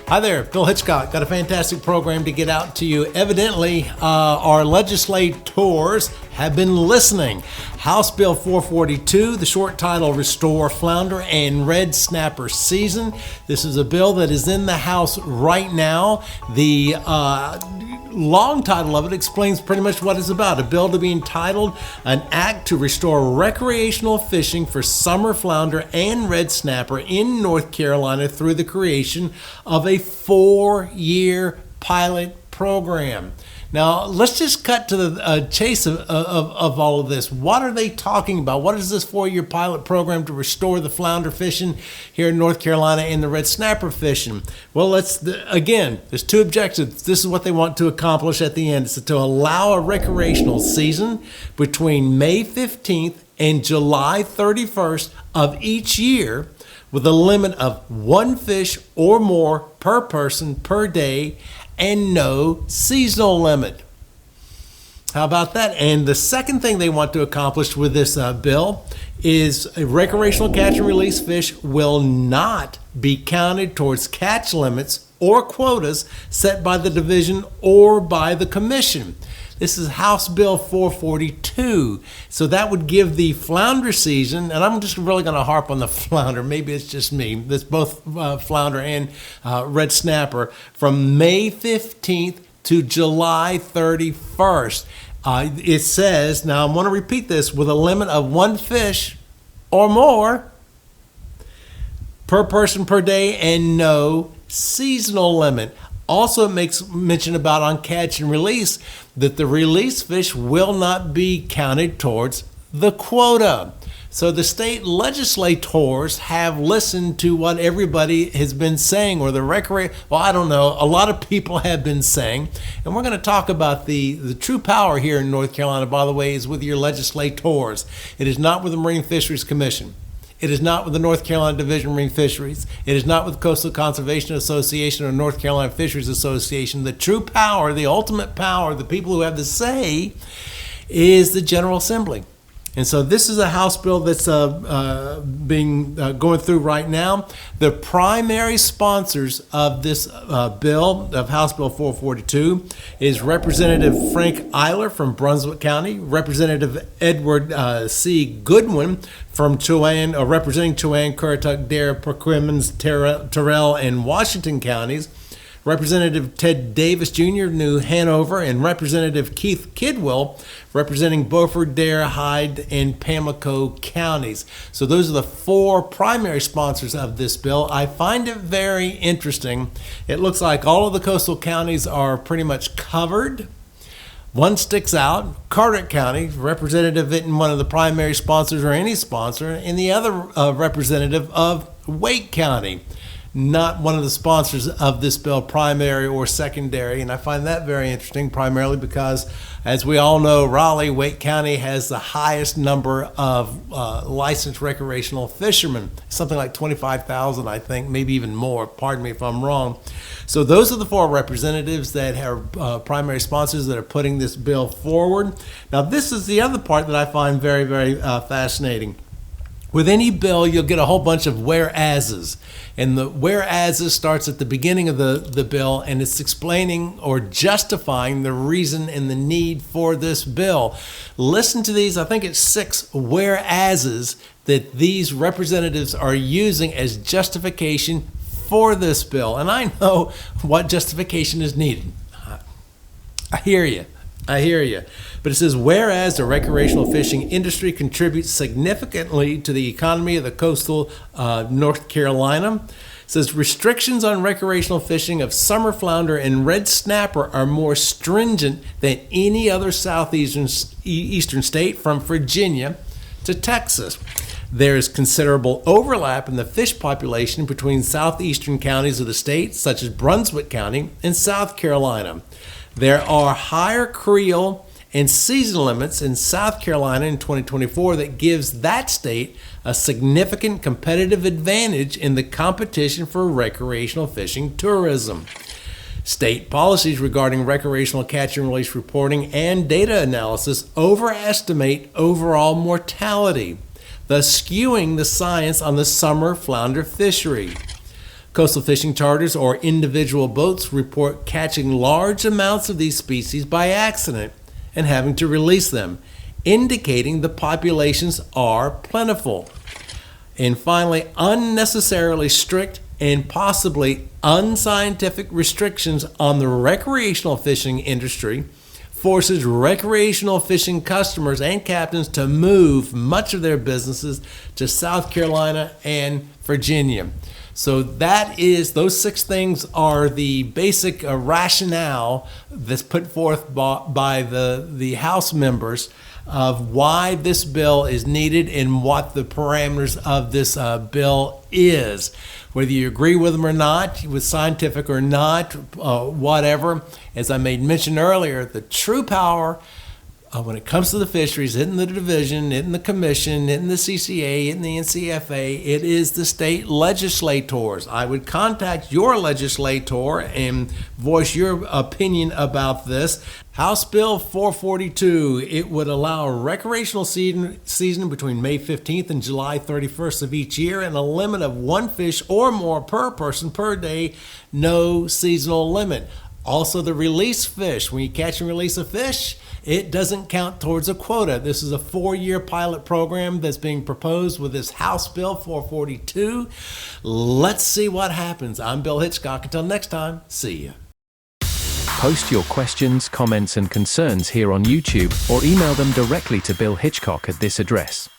Hi there, Bill Hitchcock. Got a fantastic program to get out to you. Evidently, our legislators have been listening. House Bill 442, the short title, Restore Flounder and Red Snapper Season. This is a bill that is in the House right now. The long title of it explains pretty much what it's about. A bill to be entitled An Act to Restore Recreational Fishing for Summer Flounder and Red Snapper in North Carolina through the creation of a 4-year pilot program. Now, let's just cut to the chase of all of this. What are they talking about? What is this 4-year pilot program to restore the flounder fishing here in North Carolina and the red snapper fishing? Well, there's two objectives. This is what they want to accomplish at the end. It's to allow a recreational season between May 15th and July 31st of each year with a limit of 1 fish or more per person per day and no seasonal limit. How about that? And the second thing they want to accomplish with this bill is a recreational catch and release fish will not be counted towards catch limits or quotas set by the division or by the commission. This is House Bill 442. So that would give the flounder season, and I'm just really going to harp on the flounder. Maybe it's just me. It's both flounder and red snapper from May 15th to July 31st. It says, now I want to repeat this, with a limit of 1 fish or more per person per day and no seasonal limit. Also, it makes mention about on catch and release that the release fish will not be counted towards the quota. So the state legislators have listened to what everybody has been saying, or a lot of people have been saying. And we're going to talk about the true power here in North Carolina, by the way, is with your legislators. It is not with the Marine Fisheries Commission. It is not with the North Carolina Division of Marine Fisheries. It is not with Coastal Conservation Association or North Carolina Fisheries Association. The true power, the ultimate power, the people who have the say, is the General Assembly. And so this is a House bill that's going through right now. The primary sponsors of this bill, of House Bill 442, is Representative Frank Eiler from Brunswick County, Representative Edward C. Goodwin from Chowan, representing Chowan, Currituck, Dare, Perquimans, Terrell, and Washington counties, Representative Ted Davis Jr. of New Hanover, and Representative Keith Kidwell representing Beaufort, Dare, Hyde, and Pamlico counties. So those are the 4 primary sponsors of this bill. I find it very interesting. It looks like all of the coastal counties are pretty much covered. One sticks out, Carteret County, representative isn't one of the primary sponsors or any sponsor, and the other representative of Wake County, not one of the sponsors of this bill, primary or secondary. And I find that very interesting, primarily because, as we all know, Raleigh, Wake County has the highest number of licensed recreational fishermen, something like 25,000, I think, maybe even more. Pardon me if I'm wrong. So those are the 4 representatives that are primary sponsors that are putting this bill forward. Now, this is the other part that I find very, very fascinating. With any bill, you'll get a whole bunch of whereases. And the whereases starts at the beginning of the bill, and it's explaining or justifying the reason and the need for this bill. Listen to these, I think it's 6 whereases that these representatives are using as justification for this bill. And I know what justification is needed. I hear you. But it says, whereas the recreational fishing industry contributes significantly to the economy of the coastal North Carolina, it says restrictions on recreational fishing of summer flounder and red snapper are more stringent than any other southeastern state from Virginia to Texas. There is considerable overlap in the fish population between southeastern counties of the state, such as Brunswick County and South Carolina. There are higher creel and season limits in South Carolina in 2024 that gives that state a significant competitive advantage in the competition for recreational fishing tourism. State policies regarding recreational catch and release reporting and data analysis overestimate overall mortality, thus skewing the science on the summer flounder fishery. Coastal fishing charters or individual boats report catching large amounts of these species by accident and having to release them, indicating the populations are plentiful. And finally, unnecessarily strict and possibly unscientific restrictions on the recreational fishing industry forces recreational fishing customers and captains to move much of their businesses to South Carolina and Virginia. So those 6 things are the basic rationale that's put forth by the House members of why this bill is needed and what the parameters of this bill is. Whether you agree with them or not, with scientific or not, whatever, as I made mention earlier, the true power when it comes to the fisheries, in the division, in the commission, in the CCA, in the NCFA, it is the state legislators. I would contact your legislator and voice your opinion about this. House Bill 442, it would allow a recreational season between May 15th and July 31st of each year and a limit of 1 fish or more per person per day, no seasonal limit. Also, the release fish, when you catch and release a fish, it doesn't count towards a quota. This is a 4-year pilot program that's being proposed with this House Bill 442. Let's see what happens. I'm Bill Hitchcock. Until next time, see ya. Post your questions, comments, and concerns here on YouTube or email them directly to Bill Hitchcock at this address.